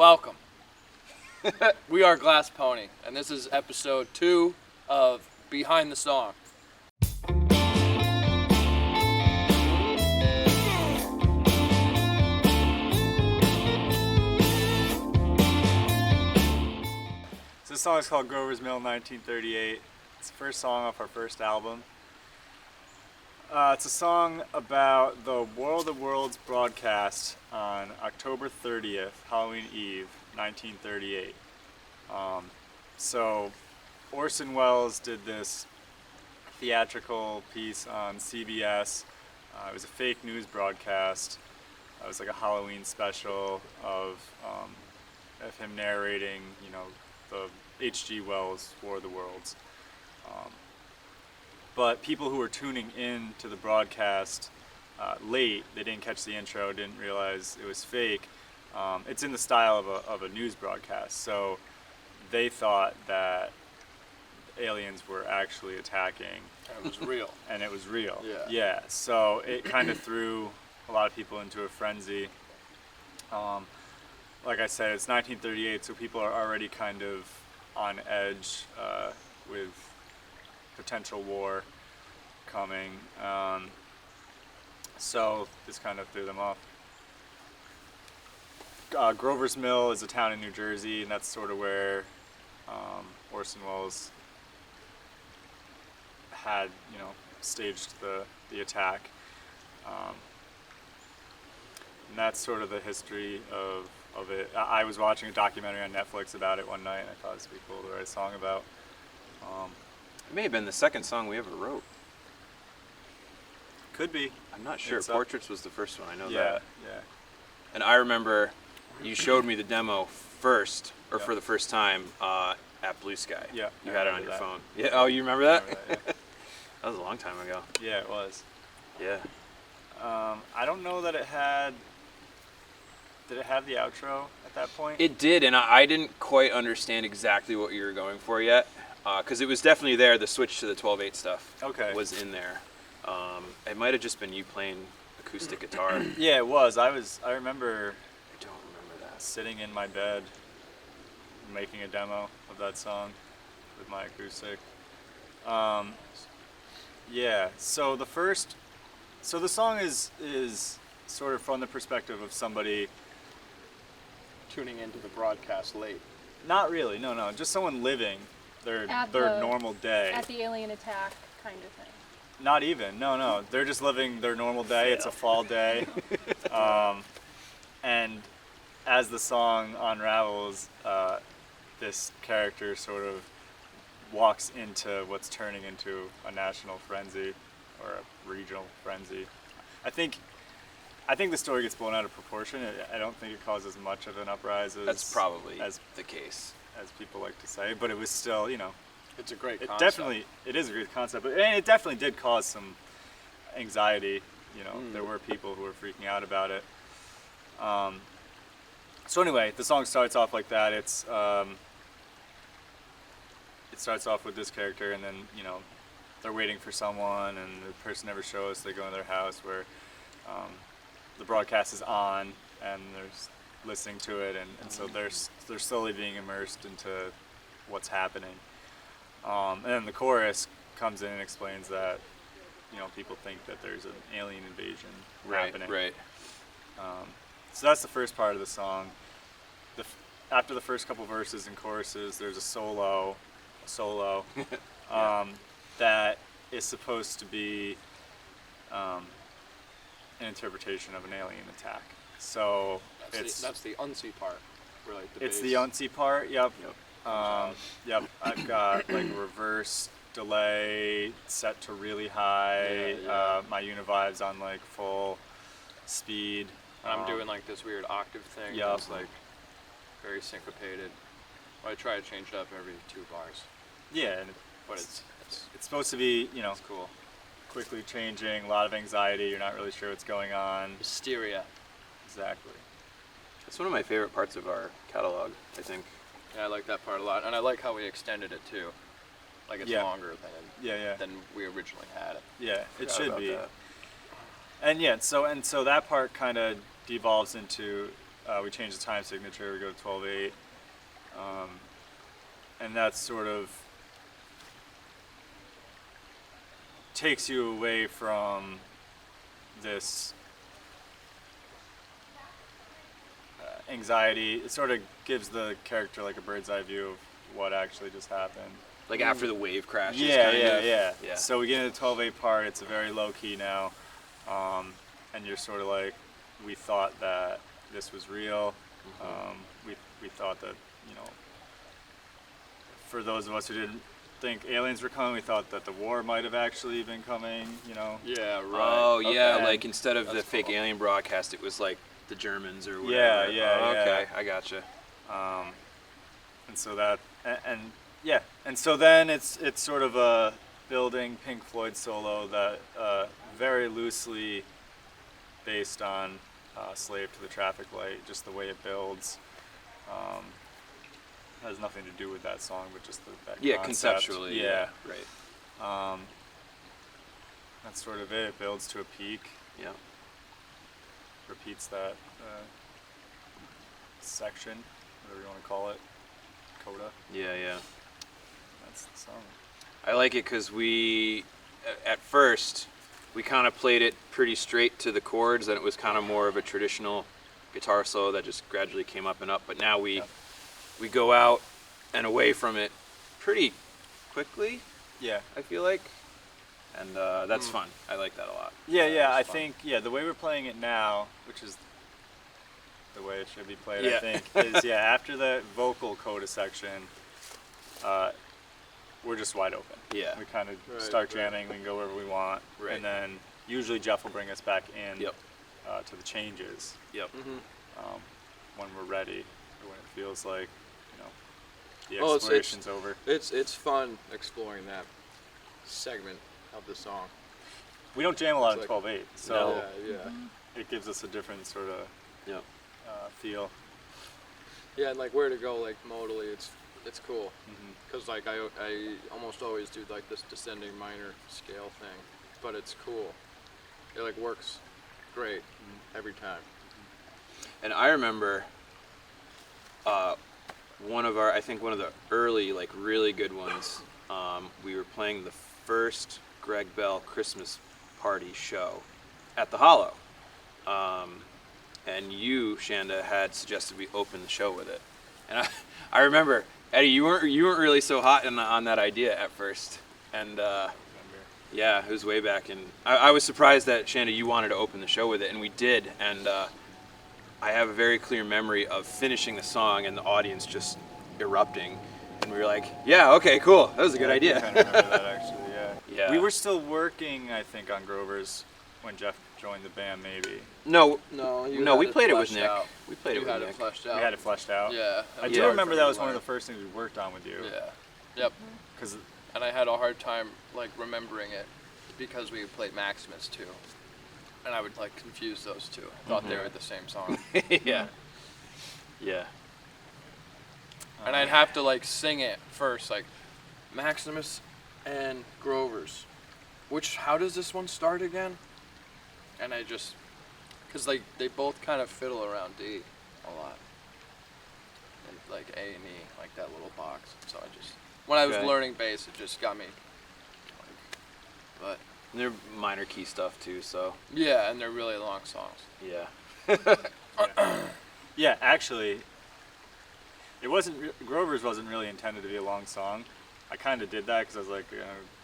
Welcome. We are Glass Pony, and this is episode 2 of Behind the Song. So this song is called Grover's Mill 1938. It's the first song off our first album. It's a song about the World of Worlds broadcast on October 30th, Halloween Eve, 1938. So Orson Welles did this theatrical piece on CBS. It was a fake news broadcast. It was like a Halloween special of him narrating, the H.G. Wells' War of the Worlds. But people who were tuning in to the broadcast late, they didn't catch the intro, didn't realize it was fake. It's in the style of a news broadcast, so they thought that aliens were actually attacking. And it was real. And it was real. Yeah. So it kind of threw a lot of people into a frenzy. Like I said, it's 1938, so people are already kind of on edge with potential war coming. So this kind of threw them off. Grover's Mill is a town in New Jersey, and that's sort of where Orson Welles had, staged the attack. And that's sort of the history of it. I was watching a documentary on Netflix about it one night, and I thought this would be cool to write a song about. It may have been the second song we ever wrote. Could be. I'm not sure. Portraits was the first one, I know that. Yeah. And I remember you showed me the demo first, or for the first time, at Blue Sky. Yeah. You had it on your that. phone. Yeah. Oh, you remember that? I remember that, yeah. That was a long time ago. Yeah, it was. Yeah. I don't know that it had... Did it have the outro at that point? It did, and I didn't quite understand exactly what you were going for yet, because it was definitely there. The switch to the 12/8 stuff was in there. It might have just been you playing acoustic guitar. Yeah, it was. I remember... I don't remember that. Sitting in my bed, making a demo of that song with my acoustic. Yeah. So the song is sort of from the perspective of somebody Tuning into the broadcast late. Not really. No. Just someone living their normal day. At the alien attack kind of thing. Not even. No. They're just living their normal day. It's a fall day. And as the song unravels, this character sort of walks into what's turning into a national frenzy or a regional frenzy. I think the story gets blown out of proportion. I don't think it causes much of an uprise That's probably the case, as people like to say. But it was still, It's a great it concept. it is a great concept. But it definitely did cause some anxiety. There were people who were freaking out about it. So anyway, the song starts off like that. It starts off with this character, and then they're waiting for someone, and the person never shows. They go in their house where the broadcast is on, and they're listening to it, and so they're slowly being immersed into what's happening. And then the chorus comes in and explains that people think that there's an alien invasion happening. Right. So that's the first part of the song. After the first couple verses and choruses, there's a solo that is supposed to be an interpretation of an alien attack. So that's the unsee part. Really, it's the unsee part. Yep. Yep. I've got like reverse delay set to really high. Yeah. My Univibe's on like full speed. I'm doing like this weird octave thing. Yep. That's like very syncopated. I try to change it up every 2 bars. Yeah, But it's supposed to be it's cool. quickly changing, a lot of anxiety. You're not really sure what's going on. Hysteria. Exactly. It's one of my favorite parts of our catalog, I think. Yeah, I like that part a lot, and I like how we extended it too. Like it's longer than we originally had it. Yeah, it should be. That. And so that part kind of devolves into we change the time signature. We go to 12/8, and that sort of takes you away from this anxiety. It sort of gives the character like a bird's eye view of what actually just happened. Like after the wave crashes. Yeah. So we get into the 12/8 part. It's a very low key now, and you're sort of like, we thought that this was real. We thought that, you know, for those of us who didn't think aliens were coming, we thought that the war might have actually been coming. You know. Yeah. Right. Oh yeah, Okay. like instead of the fake alien broadcast, it was like the Germans or whatever. Yeah. Okay, I gotcha. And so that, and so then it's sort of a building Pink Floyd solo that very loosely based on Slave to the Traffic Light, just the way it builds. Has nothing to do with that song, but just that concept. Conceptually. Yeah. Right. That's sort of it. It builds to a peak. Yeah. Repeats that section, whatever you want to call it, coda. Yeah. That's the song. I like it because at first, we kind of played it pretty straight to the chords, and it was kind of more of a traditional guitar solo that just gradually came up and up. But now we go out and away from it pretty quickly. Yeah. I feel like, and that's fun. I like that a lot. Yeah. I think the way we're playing it now, which is the way it should be played, I think, is after the vocal coda section, we're just wide open. Yeah. We kind of start jamming. We can go wherever we want. Right. And then usually Jeff will bring us back in to the changes. Yep. When we're ready, or when it feels like, you know, the exploration's over. It's fun exploring that segment of the song. We don't jam a lot in 12/8, so Yeah. it gives us a different sort of feel. Yeah, and like where to go, like modally, it's cool. Because like I almost always do like this descending minor scale thing, but it's cool. It like works great every time. And I remember one of the early, like really good ones, we were playing the first Greg Bell Christmas party show at the Hollow. And you, Shanda, had suggested we open the show with it. And I remember, Eddie, you weren't really so hot on that idea at first. And it was way back. And I was surprised that, Shanda, you wanted to open the show with it, and we did. And I have a very clear memory of finishing the song and the audience just erupting. And we were like, yeah, okay, cool. That was a good idea. I kind of remember that, actually, Yeah. We were still working, I think, on Grover's when Jeff joined the band, maybe. No, we we played it with Nick. We played it with Nick. Fleshed out. We had it fleshed out. Yeah. I do remember that was one of the first things we worked on with you. Yeah. Yep. And I had a hard time like remembering it because we played Maximus too, and I would like confuse those two. I thought they were the same song. Yeah. And I'd have to like sing it first, like Maximus and Grover's. How does this one start again? And I just, cause like they both kind of fiddle around D a lot, and like A and E, like that little box. So I just, when I was learning bass, it just got me. But and they're minor key stuff too, so. Yeah, and they're really long songs. Yeah. Yeah, actually, Grover's wasn't really intended to be a long song. I kind of did that because I was like,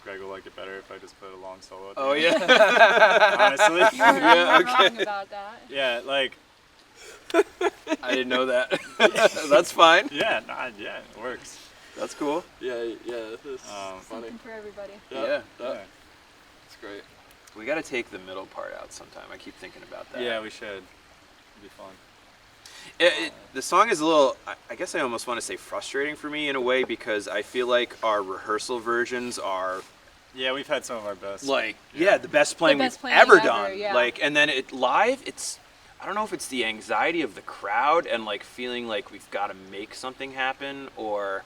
Greg will like it better if I just put a long solo at the end. Yeah. Honestly. You're not wrong about that. Yeah, like. I didn't know that. That's fine. Yeah, it works. That's cool. Yeah, it's funny. Something for everybody. Yeah. It's great. We got to take the middle part out sometime. I keep thinking about that. Yeah, we should. It'd be fun. The song is a little, I guess I almost want to say frustrating for me in a way, because I feel like our rehearsal versions are... Yeah, we've had some of our best. The best playing we've ever done. Yeah. Like, and then live, it's, I don't know if it's the anxiety of the crowd and like feeling like we've got to make something happen, or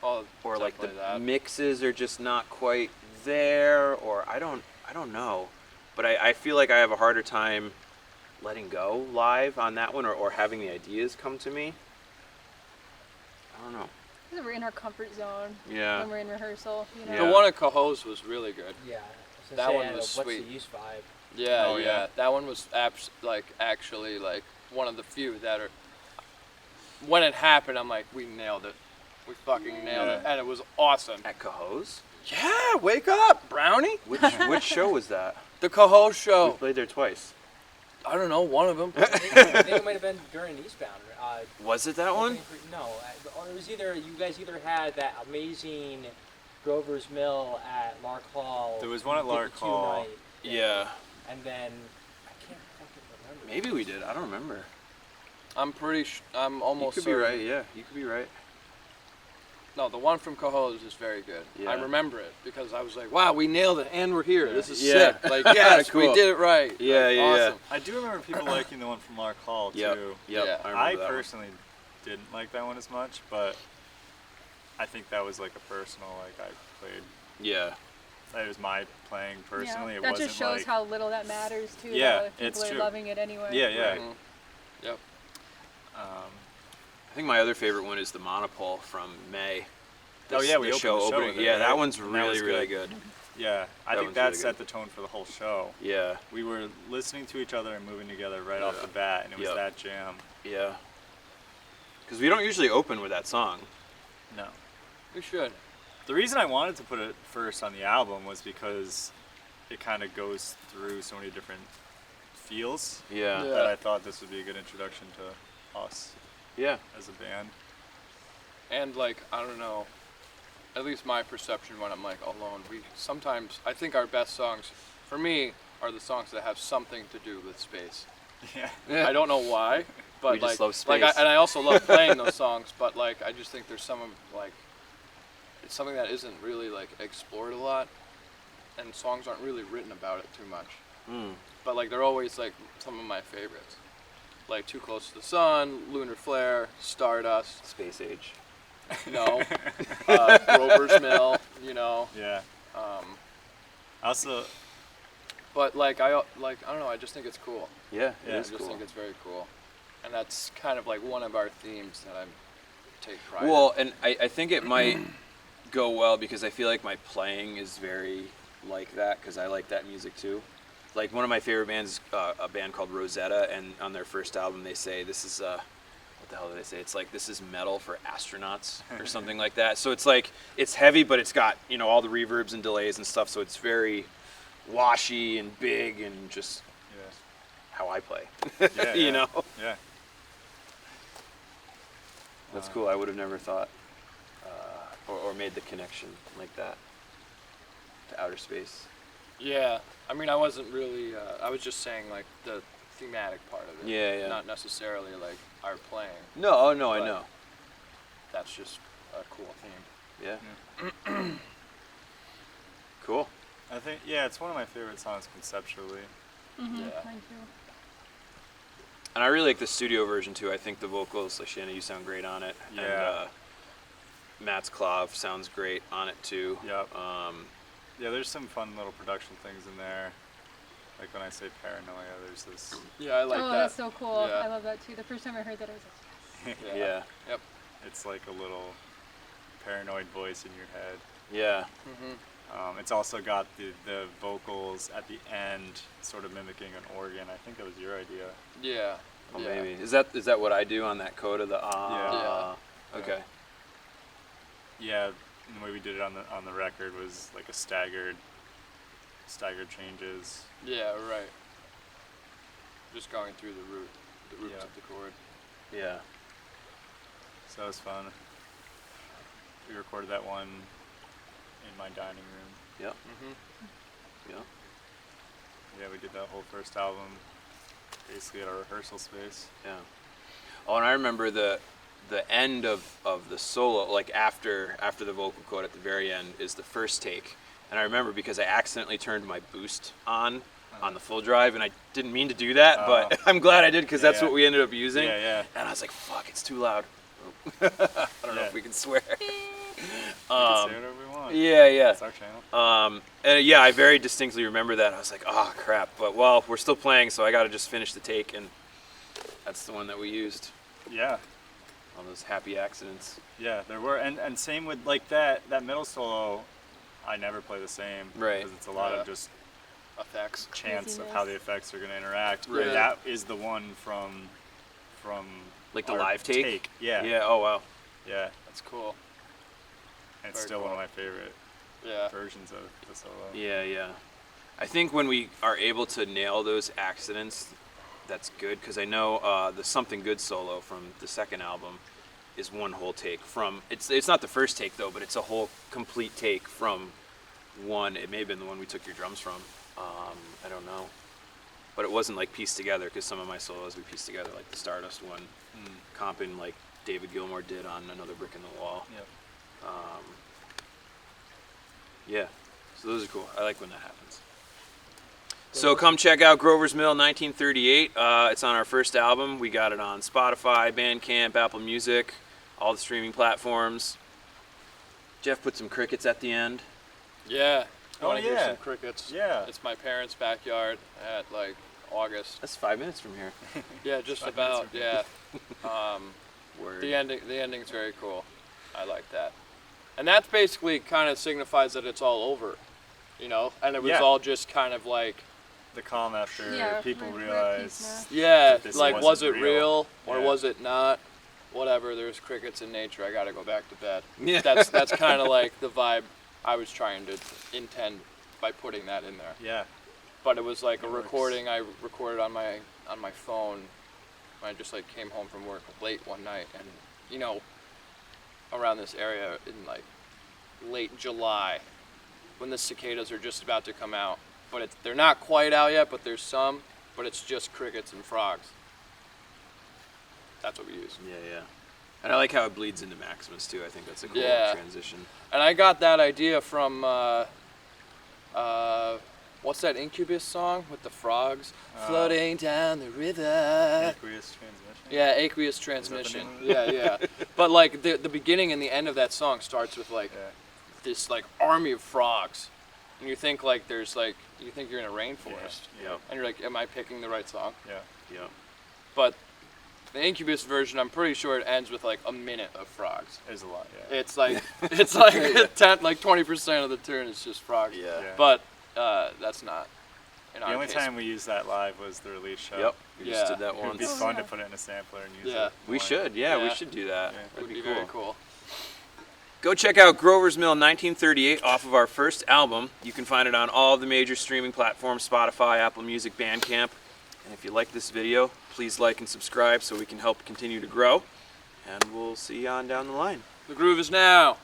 like the mixes are just not quite there, or I don't know. But I feel like I have a harder time letting go live on that one, or having the ideas come to me. I don't know. Because we're in our comfort zone. Yeah. When we're in rehearsal, you know. Yeah. The one at Cahoe's was really good. Yeah. That one was What's sweet. the use vibe? Yeah, Oh, yeah. yeah. That one was actually like one of the few that are. When it happened, I'm like, we nailed it. We fucking nailed it, Yeah. and it was awesome. At Cahoe's? Yeah, wake up, Brownie. Which show was that? The Cahoe We show. played there twice. I don't know, one of them. I think it might have been during Eastbound. Was it that one? No, it was either you guys had that amazing Grover's Mill at Lark Hall. There was one at Lark 52 Hall. night, Yeah. and then I can't fucking remember. Maybe we did. I don't remember. I'm almost You could be certain. right. Yeah, you could be right. No, the one from Cahoe's is very good. Yeah. I remember it because I was like, wow, we nailed it and we're here. This is Yeah. sick. Like, yes, we Cool. did it right. Yeah, Like, yeah, awesome. I do remember people liking the one from Lark Hall too. Yep. Yeah. I remember I that one. personally didn't like that one as much, but I think that was like a personal, like I played. Yeah. It was my playing personally. Yeah. It That wasn't just shows like, how little that matters too. Yeah, though, if people it's are true. loving it anyway. Yeah, yeah. Mhm. Yep. I think my other favorite one is the Monopole from May. Oh, yeah, we the opened show the show opening. with it, Yeah, that right? one's And that really, was really good. good. Yeah, I That think one's that really set good. the tone for the whole show. Yeah, We were listening to each other and moving together right off Yeah. the bat, and it was Yep. that jam. yeah. Because we don't usually open with that song. No. We should. The reason I wanted to put it first on the album was because it kind of goes through so many different feels Yeah. Yeah. that I thought this would be a good introduction to us Yeah. as a band. And like, I don't know, at least my perception when I'm like alone, I think our best songs, for me, are the songs that have something to do with space. Yeah. I don't know why, but We just love like, space. and I also love playing those songs, but like, I just think there's some of like, it's something that isn't really like explored a lot, and songs aren't really written about it too much. Mm. But like, they're always like some of my favorites, like Too Close to the Sun, Lunar Flare, Stardust. Space Age. No, Grover's Mill, you know. Yeah. Also, But like I don't know, I just think it's cool. Yeah, it Yeah, I is just cool. think it's very cool, and that's kind of like one of our themes that I take pride Well, and I think it might go well because I feel like my playing is very like that because I like that music too. Like one of my favorite bands, a band called Rosetta, and on their first album they say this is what the hell did they say? It's like this is metal for astronauts or something like that. So it's like it's heavy, but it's got all the reverbs and delays and stuff. So it's very washy and big and just yeah. how I play. Yeah, You yeah. know? Yeah. That's cool. I would have never thought or made the connection like that to outer space. Yeah, I mean, I wasn't really. I was just saying like the thematic part of it. Yeah, yeah. Not necessarily like our playing. No, no, I But- know. That's just a cool theme. Yeah. Cool. I think, yeah, it's one of my favorite songs conceptually. Mm-hmm. Yeah. Mine too. And I really like the studio version too. I think the vocals, like Shanna, you sound great on it. Yeah. And Matt's Clav sounds great on it too. Yep. Yeah, there's some fun little production things in there. Like when I say paranoia, there's this. Yeah, I like oh, that. that's so cool. Yeah. I love that too. The first time I heard that, I was like, yes. Yeah. Yep. It's like a little paranoid voice in your head. Yeah. Mhm. It's also got the vocals at the end, sort of mimicking an organ. I think that was your idea. Yeah. Oh, yeah. maybe. Is that what I do on that coda? The ah. Yeah. Okay. Yeah, and the way we did it on the record was like a staggered changes. Yeah. Right. Just going through the roots Yeah. of the chord. Yeah. So that was fun. We recorded that one in my dining room. Yep. Mhm. Yep. Yeah, we did that whole first album basically at our rehearsal space. Yeah. Oh, and I remember the end of the solo, like after the vocal chord at the very end, is the first take. And I remember because I accidentally turned my boost on the full drive, and I didn't mean to do that, but I'm glad I did because Yeah, that's yeah. what we ended up using. Yeah, yeah. And I was like, fuck, it's too loud. I don't know Yeah. if we can swear. can say whatever we want. Yeah, yeah. It's our channel. And yeah, I very distinctly remember that. I was like, oh crap. But well, we're still playing, so I got to just finish the take, and that's the one that we used. Yeah. All those happy accidents. Yeah, there were, and same with like that middle solo. I never play the same, Right. Because it's a lot of just Effects. chance of Craziness. how the effects are going to interact. Right. That is the one from Like the our live take? Yeah. Yeah. Oh wow. Yeah. That's cool. And it's Very still cool. one of my favorite Yeah. versions of the solo. Yeah, yeah. I think when we are able to nail those accidents, that's good, because I know the Something Good solo from the second album is one whole take from, it's not the first take though, but it's a whole complete take from one. It may have been the one we took your drums from. I don't know. But it wasn't like pieced together, because some of my solos we pieced together, like the Stardust one, comping like David Gilmour did on Another Brick in the Wall. Yep. Yeah, so those are cool. I like when that happens. So come check out Grover's Mill 1938. It's on our first album. We got it on Spotify, Bandcamp, Apple Music, all the streaming platforms. Jeff put some crickets at the end. Yeah. Oh, Wanna hear yeah. some crickets? Yeah. It's my parents' backyard at like August. That's 5 minutes from here. Yeah, just 5 about. minutes Yeah. Word. The ending's very cool. I like that. And that basically kind of signifies that it's all over, you know? And it was Yeah. all just kind of like, The calm after Yeah, people we're at realize. peace yeah, This like was it wasn't real real. or Yeah. was it not? Whatever, there's crickets in nature. I got to go back to bed. Yeah. That's kind of like the vibe I was trying to intend by putting that in there. Yeah. But it was like a It works. recording I recorded on my phone when I just like came home from work late one night, and you know, around this area in like late July when the cicadas are just about to come out, but they're not quite out yet, but there's some, but it's just crickets and frogs. That's what we use. Yeah, yeah. And I like how it bleeds into Maximus too. I think that's a cool Yeah. transition. And I got that idea from what's that Incubus song with the frogs floating down the river? Aqueous transmission. Yeah, aqueous the transmission. name of Yeah, yeah. But like the beginning and the end of that song starts with like Yeah. this like army of frogs, and you think like there's like you think you're in a rainforest, Yeah. and you're like, am I picking the right song? Yeah. Yeah. But the Incubus version, I'm pretty sure it ends with like a minute of frogs. There's a lot. Yeah. It's like it's like 20% of the tune is just frogs. Yeah. Yeah. But that's not. In The our only case. time we used that live was the release show. Yep. We just Yeah. did that It would be once. Oh, fun yeah. to put it in a sampler and use Yeah. it. We more. should. Yeah, we Yeah. should do that. Yeah. It That'd would be be very cool. Go check out Grover's Mill 1938 off of our first album. You can find it on all of the major streaming platforms, Spotify, Apple Music, Bandcamp. And if you like this video, please like and subscribe so we can help continue to grow. And we'll see you on down the line. The groove is now.